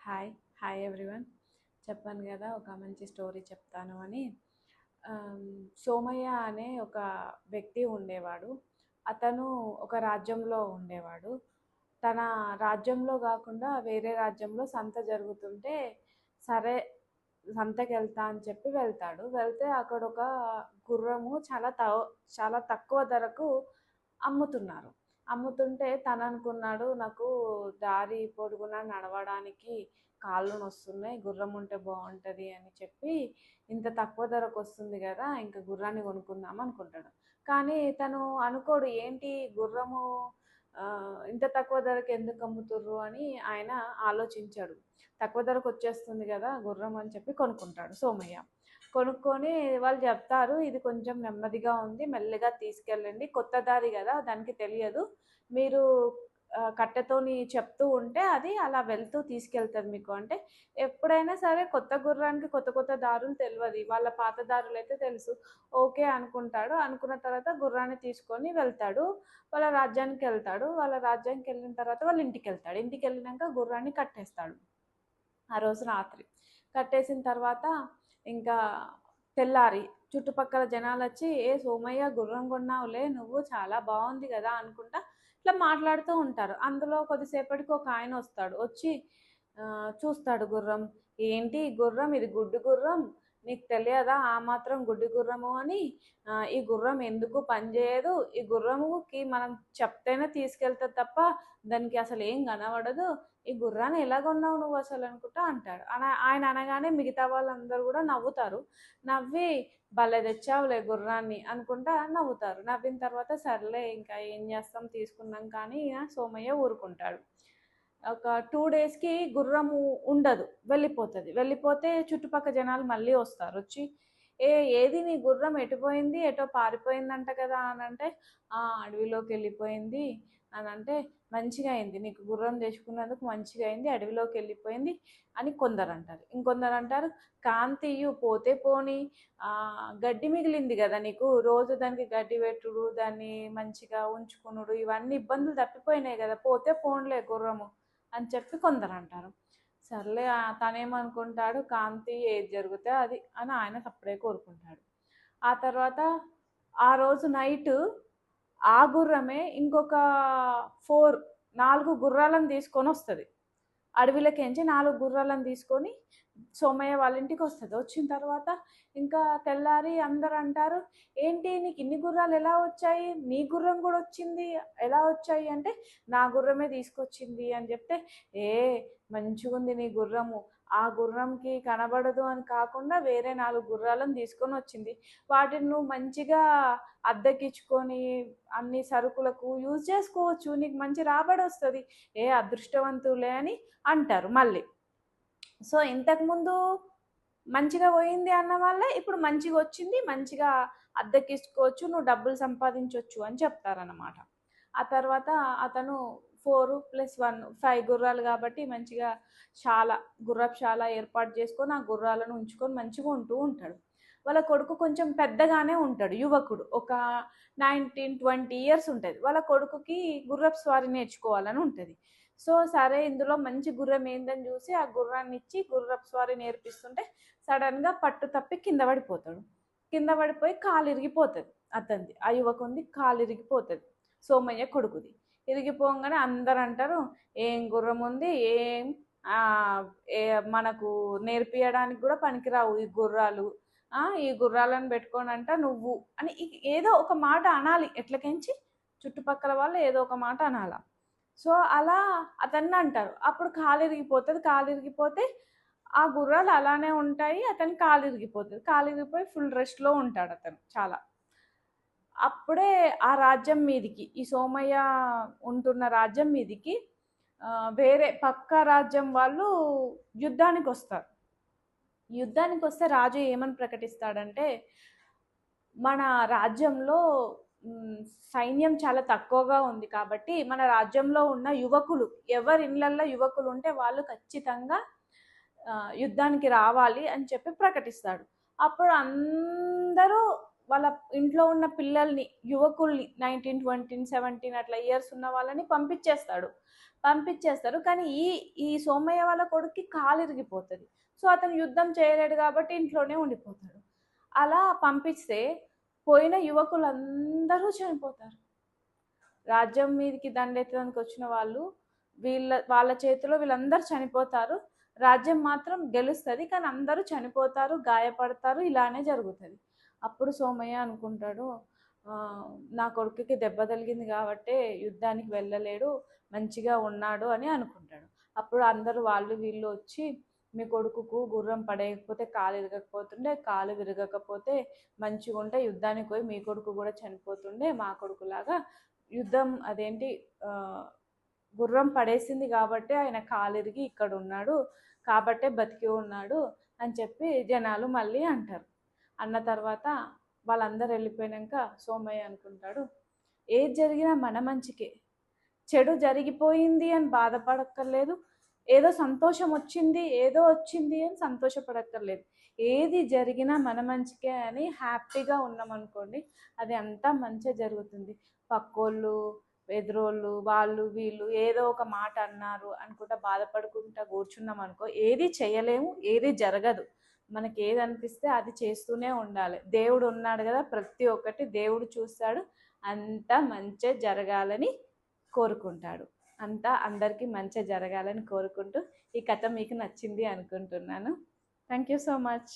Hi hi everyone. చెప్పాను కదా ఒక మంచి స్టోరీ చెప్తాను అని. సోమయ్య అనే ఒక వ్యక్తి ఉండేవాడు. అతను ఒక రాజ్యంలో ఉండేవాడు. తన రాజ్యంలో కాకుండా వేరే రాజ్యంలో సంత జరుగుతుంటే, సరే సంతకి వెళ్తా అని చెప్పి వెళ్తాడు. వెళ్తే అక్కడ ఒక గుర్రము చాలా తక్కువ ధరకు అమ్ముతున్నారు. అమ్ముతుంటే తను అనుకున్నాడు, నాకు దారి పొడుగునా నడవడానికి కాళ్ళు నొస్తున్నాయి, గుర్రం ఉంటే బాగుంటుంది అని చెప్పి, ఇంత తక్కువ ధరకు వస్తుంది కదా, ఇంకా గుర్రాన్ని కొనుక్కుందాం అనుకుంటాడు. కానీ తను అనుకోడు, ఏంటి గుర్రము ఇంత తక్కువ ధరకు ఎందుకు అమ్ముతుర్రు అని ఆయన ఆలోచించాడు. తక్కువ ధరకు వచ్చేస్తుంది కదా గుర్రం అని చెప్పి కొనుక్కుంటాడు సోమయ్య. కొనుక్కొని వాళ్ళు చెప్తారు, ఇది కొంచెం నెమ్మదిగా ఉంది, మెల్లగా తీసుకెళ్ళండి, కొత్త దారి కదా దానికి తెలియదు, మీరు కట్టెతోని చెప్తూ ఉంటే అది అలా వెళ్తూ తీసుకెళ్తుంది మీకు అంటే. ఎప్పుడైనా సరే కొత్త గుర్రానికి కొత్త కొత్త దారులు తెలియదు, వాళ్ళ పాత దారులు అయితే తెలుసు. ఓకే అనుకుంటాడు. అనుకున్న తర్వాత గుర్రాన్ని తీసుకొని వెళ్తాడు. వాళ్ళ రాజ్యానికి వెళ్తాడు. వాళ్ళ రాజ్యానికి వెళ్ళిన తర్వాత వాళ్ళ ఇంటికి వెళ్తాడు. ఇంటికి వెళ్ళినాక గుర్రాన్ని కట్టేస్తాడు. ఆ రోజు రాత్రి కట్టేసిన తర్వాత ఇంకా తెల్లారి చుట్టుపక్కల జనాలు వచ్చి, ఏ సోమయ్య గుర్రం కొన్నావులే నువ్వు, చాలా బాగుంది కదా అనుకుంటా ఇట్లా మాట్లాడుతూ ఉంటారు. అందులో కొద్దిసేపటికి ఒక ఆయన వస్తాడు. వచ్చి చూస్తాడు గుర్రం. ఏంటి గుర్రం, ఇది గుడ్డి గుర్రం, నీకు తెలియదా ఆ మాత్రం గుడ్డి గుర్రము అని? ఈ గుర్రం ఎందుకు పనిచేయదు, ఈ గుర్రముకి మనం చెప్తేనే తీసుకెళ్తుంది తప్ప దానికి అసలు ఏం కనబడదు, ఈ గుర్రాన్ని ఎలా కొన్నావు నువ్వు అసలు అనుకుంటా అంటాడు. ఆయన అనగానే మిగతా వాళ్ళందరూ కూడా నవ్వుతారు. నవ్వి, భలే తెచ్చావులే గుర్రాన్ని అనుకుంటా నవ్వుతారు. నవ్విన తర్వాత సర్లే ఇంకా ఏం చేస్తాం తీసుకున్నాం కానీ సోమయ్య ఊరుకుంటాడు. ఒక 2 డేస్కి గుర్రము ఉండదు, వెళ్ళిపోతుంది. వెళ్ళిపోతే చుట్టుపక్కల జనాలు మళ్ళీ వస్తారు. వచ్చి, ఏది నీ గుర్రం ఎటుపోయింది, ఎటో పారిపోయిందంట కదా అని అంటే, అడవిలోకి వెళ్ళిపోయింది అని అంటే, మంచిగా అయింది నీకు గుర్రం తెచ్చుకున్నందుకు, మంచిగా అయింది, అడవిలోకి వెళ్ళిపోయింది అని కొందరు అంటారు. ఇంకొందరు అంటారు, కాంతియు పోతే పోని, గడ్డి మిగిలింది కదా నీకు, రోజు దానికి గడ్డి పెట్టుడు, దాన్ని మంచిగా ఉంచుకునుడు, ఇవన్నీ ఇబ్బందులు తప్పిపోయినాయి కదా, పోతే పోన్లే గుర్రము అని చెప్పి కొందరు అంటారు. సర్లే తనేమనుకుంటాడు, కాంతి ఏది జరిగితే అది అని ఆయన సప్పుడే కోరుకుంటాడు. ఆ తర్వాత ఆ రోజు నైట్ ఆ గుర్రమే ఇంకొక 4 గుర్రాలను తీసుకొని వస్తుంది. అడవిలోకించి 4 గుర్రాలను తీసుకొని సోమయ్య వాళ్ళ ఇంటికి వస్తుంది. వచ్చిన తర్వాత ఇంకా తెల్లారి అందరు అంటారు, ఏంటి నీకు ఇన్ని గుర్రాలు ఎలా వచ్చాయి, నీ గుర్రం కూడా వచ్చింది ఎలా వచ్చాయి అంటే, నా గుర్రమే తీసుకొచ్చింది అని చెప్తే, ఏ మంచిగా ఉంది నీ గుర్రము, ఆ గుర్రంకి కనబడదు అని కాకుండా వేరే 4 గుర్రాలను తీసుకొని వచ్చింది, వాటిని నువ్వు మంచిగా అద్దెకిచ్చుకొని అన్ని సరుకులకు యూజ్ చేసుకోవచ్చు, నీకు మంచి రాబడి వస్తుంది, ఏ అదృష్టవంతులే అని అంటారు మళ్ళీ. సో ఇంతకుముందు మంచిగా పోయింది అన్న వాళ్ళే ఇప్పుడు మంచిగా వచ్చింది, మంచిగా అద్దెకిసుకోవచ్చు, నువ్వు డబ్బులు సంపాదించవచ్చు అని చెప్తారన్నమాట. ఆ తర్వాత అతను 4+1 5 గుర్రాలు కాబట్టి మంచిగా గుర్రపు శాల ఏర్పాటు చేసుకొని ఆ గుర్రాలను ఉంచుకొని మంచిగా ఉంటూ ఉంటాడు. వాళ్ళ కొడుకు కొంచెం పెద్దగానే ఉంటాడు, యువకుడు, ఒక 19-20 ఇయర్స్ ఉంటుంది. వాళ్ళ కొడుకుకి గుర్రపు స్వారీ నేర్చుకోవాలని ఉంటుంది. సో సరే ఇందులో మంచి గుర్రం ఏందని చూసి ఆ గుర్రాన్ని ఇచ్చి గుర్రపు స్వారీ నేర్పిస్తుంటే సడన్గా పట్టు తప్పి కింద పడిపోతాడు. కింద పడిపోయి కాలు ఇరిగిపోతుంది. అతనిది, ఆ యువకునిది కాలు ఇరిగిపోతుంది, సోమయ్య కొడుకుది. ఇరిగిపోగానే అందరు అంటారు, ఏం గుర్రం ఉంది, ఏం మనకు నేర్పియడానికి కూడా పనికిరావు ఈ గుర్రాలు, ఈ గుర్రాలను పెట్టుకొని అంట నువ్వు అని ఏదో ఒక మాట అనాలి. ఎట్లకించి చుట్టుపక్కల వాళ్ళు ఏదో ఒక మాట అనాల. సో అలా అతన్ని అంటారు. అప్పుడు కాలు ఇరిగిపోతుంది. కాలు ఇరిగిపోతే ఆ గుర్రాలు అలానే ఉంటాయి, అతను కాలు ఇరిగిపోతుంది. కాలు ఇరిగిపోయి ఫుల్ రెస్ట్లో ఉంటాడు అతను చాలా. అప్పుడే ఆ రాజ్యం మీదికి, ఈ సోమయ్య ఉంటున్న రాజ్యం మీదికి వేరే పక్క రాజ్యం వాళ్ళు యుద్ధానికి వస్తారు. యుద్ధానికి వస్తే రాజు ఏమని ప్రకటిస్తాడంటే, మన రాజ్యంలో సైన్యం చాలా తక్కువగా ఉంది కాబట్టి మన రాజ్యంలో ఉన్న యువకులు, ఎవరి ఇళ్ళల్లో యువకులు ఉంటే వాళ్ళు ఖచ్చితంగా యుద్ధానికి రావాలి అని చెప్పి ప్రకటిస్తాడు. అప్పుడు అందరూ వాళ్ళ ఇంట్లో ఉన్న పిల్లల్ని, యువకుల్ని 19, 20, 17 అట్లా ఇయర్స్ ఉన్న వాళ్ళని పంపించేస్తారు. కానీ ఈ సోమయ్య వాళ్ళ కొడుక్కి కాలు ఇరిగిపోతుంది. సో అతను యుద్ధం చేయలేడు కాబట్టి ఇంట్లోనే ఉండిపోతాడు. అలా పంపిస్తే పోయిన యువకులందరూ చనిపోతారు. రాజ్యం మీదకి దండెత్తడానికి వచ్చిన వాళ్ళు వాళ్ళ చేతిలో వీళ్ళందరూ చనిపోతారు. రాజ్యం మాత్రం గెలుస్తుంది, కానీ అందరూ చనిపోతారు, గాయపడతారు. ఇలానే జరుగుతుంది. అప్పుడు సోమయ్య అనుకుంటాడు, నా కొడుకుకి దెబ్బ తగిలింది కాబట్టి యుద్ధానికి వెళ్ళలేడు, మంచిగా ఉన్నాడు అని అనుకుంటాడు. అప్పుడు అందరూ వాళ్ళు వీళ్ళు వచ్చి, మీ కొడుకుకు గుర్రం పడేయకపోతే కాలు ఇరగకపోతుండే, కాలు విరగకపోతే మంచిగా ఉంటే యుద్ధానికి పోయి మీ కొడుకు కూడా చనిపోతుండే, మా కొడుకులాగా యుద్ధం అదేంటి గుర్రం పడేసింది కాబట్టి ఆయన కాలిరిగి ఇక్కడ ఉన్నాడు, కాబట్టే బతికి ఉన్నాడు అని చెప్పి జనాలు మళ్ళీ అంటారు. అన్న తర్వాత వాళ్ళందరూ వెళ్ళిపోయాక సోమయ్య అనుకుంటాడు, ఏది జరిగినా మన మంచికే, చెడు జరిగిపోయింది అని బాధపడక్కర్లేదు, ఏదో సంతోషం వచ్చింది అని సంతోషపడక్కర్లేదు. ఏది జరిగినా మన మంచికే అని హ్యాపీగా ఉన్నామనుకోండి, అది అంతా మంచిగా జరుగుతుంది. పక్కోళ్ళు, ఎదురోళ్ళు, వాళ్ళు వీళ్ళు ఏదో ఒక మాట అన్నారు అనుకుంటా బాధపడుకుంటా కూర్చున్నాం అనుకో, ఏది చేయలేము, ఏది జరగదు. మనకి ఏది అనిపిస్తే అది చేస్తూనే ఉండాలి. దేవుడు ఉన్నాడు కదా, ప్రతి ఒక్కటి దేవుడు చూస్తాడు. అంతా మంచిగా జరగాలని కోరుకుంటాడు. అంతా అందరికీ మంచిగా జరగాలని కోరుకుంటూ ఈ కథ మీకు నచ్చింది అనుకుంటున్నాను. Thank you so much.